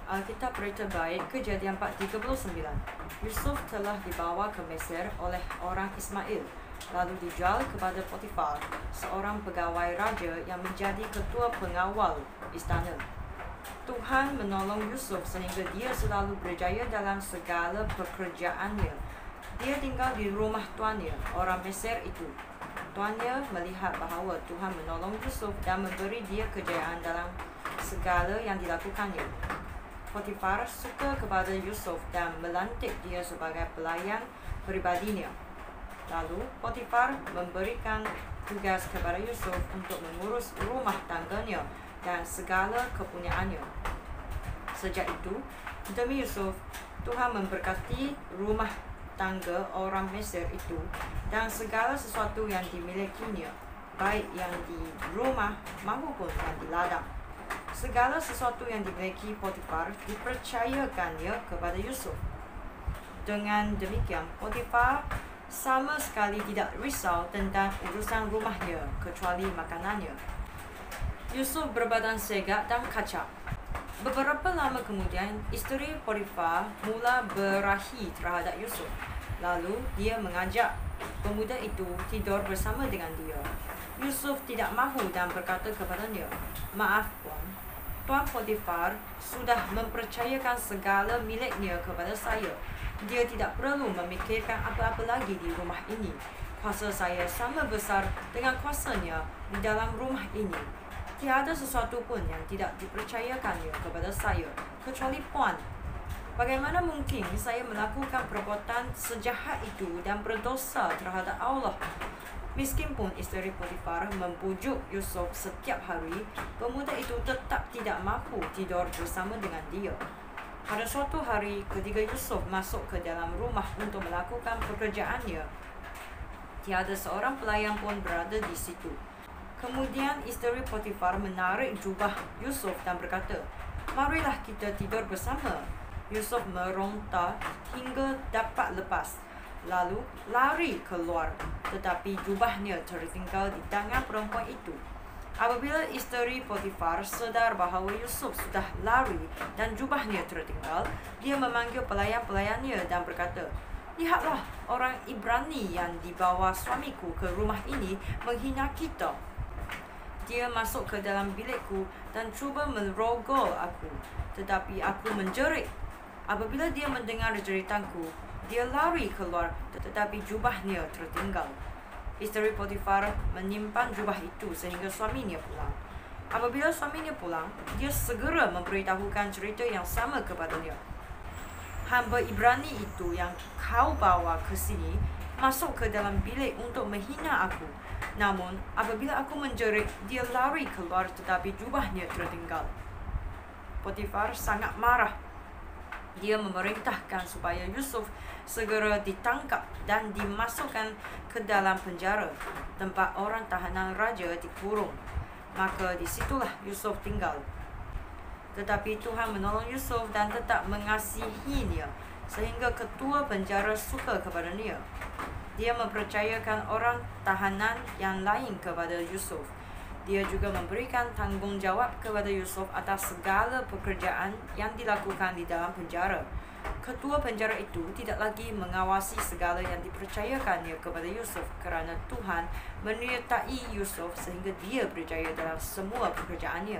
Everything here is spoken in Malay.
Alkitab Berita Baik Kejadian 4:39. Yusuf telah dibawa ke Mesir oleh orang Ismail, lalu dijual kepada Potifar, seorang pegawai raja yang menjadi ketua pengawal istana. Tuhan menolong Yusuf sehingga dia selalu berjaya dalam segala pekerjaannya. Dia tinggal di rumah tuannya, orang Mesir itu. Tuannya melihat bahawa Tuhan menolong Yusuf dan memberi dia kejayaan dalam segala yang dilakukannya. Potifar suka kepada Yusuf dan melantik dia sebagai pelayan peribadinya. Lalu Potifar memberikan tugas kepada Yusuf untuk mengurus rumah tangganya dan segala kepunyaannya. Sejak itu, demi Yusuf, Tuhan memberkati rumah tangga orang Mesir itu dan segala sesuatu yang dimilikinya, baik yang di rumah maupun yang di ladang. Segala sesuatu yang dimiliki Potifar dipercayakannya kepada Yusuf. Dengan demikian, Potifar sama sekali tidak risau tentang urusan rumahnya kecuali makanannya. Yusuf berbadan segak dan kacak. Beberapa lama kemudian, isteri Potifar mula berahi terhadap Yusuf. Lalu dia mengajak pemuda itu tidur bersama dengan dia. Yusuf tidak mahu dan berkata kepadanya, "Maaf, Tuan Potifar sudah mempercayakan segala miliknya kepada saya. Dia tidak perlu memikirkan apa-apa lagi di rumah ini. Kuasa saya sama besar dengan kuasanya di dalam rumah ini. Tiada sesuatu pun yang tidak dipercayakannya kepada saya, kecuali Puan. Bagaimana mungkin saya melakukan perbuatan sejahat itu dan berdosa terhadap Allah?" Meskipun isteri Potifar membujuk Yusuf setiap hari, pemuda itu tetap tidak mahu tidur bersama dengan dia. Pada suatu hari, ketika Yusuf masuk ke dalam rumah untuk melakukan pekerjaannya, tiada seorang pelayan pun berada di situ. Kemudian isteri Potifar menarik jubah Yusuf dan berkata, "Marilah kita tidur bersama." Yusuf meronta hingga dapat lepas, lalu lari keluar, tetapi jubahnya tertinggal di tangan perempuan itu. Apabila isteri Potifar sedar bahawa Yusuf sudah lari dan jubahnya tertinggal, dia memanggil pelayan-pelayannya dan berkata, "Lihatlah, orang Ibrani yang dibawa suamiku ke rumah ini menghina kita. Dia masuk ke dalam bilikku dan cuba merogol aku, tetapi aku menjerit. Apabila dia mendengar jeritanku, dia lari keluar, tetapi jubahnya tertinggal." Isteri Potifar menyimpan jubah itu sehingga suaminya pulang. Apabila suaminya pulang, dia segera memberitahukan cerita yang sama kepadanya. "Hamba Ibrani itu yang kau bawa ke sini masuk ke dalam bilik untuk menghina aku. Namun, apabila aku menjerit, dia lari keluar tetapi jubahnya tertinggal." Potifar sangat marah. Dia memerintahkan supaya Yusuf segera ditangkap dan dimasukkan ke dalam penjara, tempat orang tahanan raja dikurung. Maka disitulah Yusuf tinggal. Tetapi Tuhan menolong Yusuf dan tetap mengasihinya, sehingga ketua penjara suka kepadanya. Dia mempercayakan orang tahanan yang lain kepada Yusuf. Dia juga memberikan tanggungjawab kepada Yusuf atas segala pekerjaan yang dilakukan di dalam penjara. Ketua penjara itu tidak lagi mengawasi segala yang dipercayakannya kepada Yusuf kerana Tuhan menyertai Yusuf sehingga dia berjaya dalam semua pekerjaannya.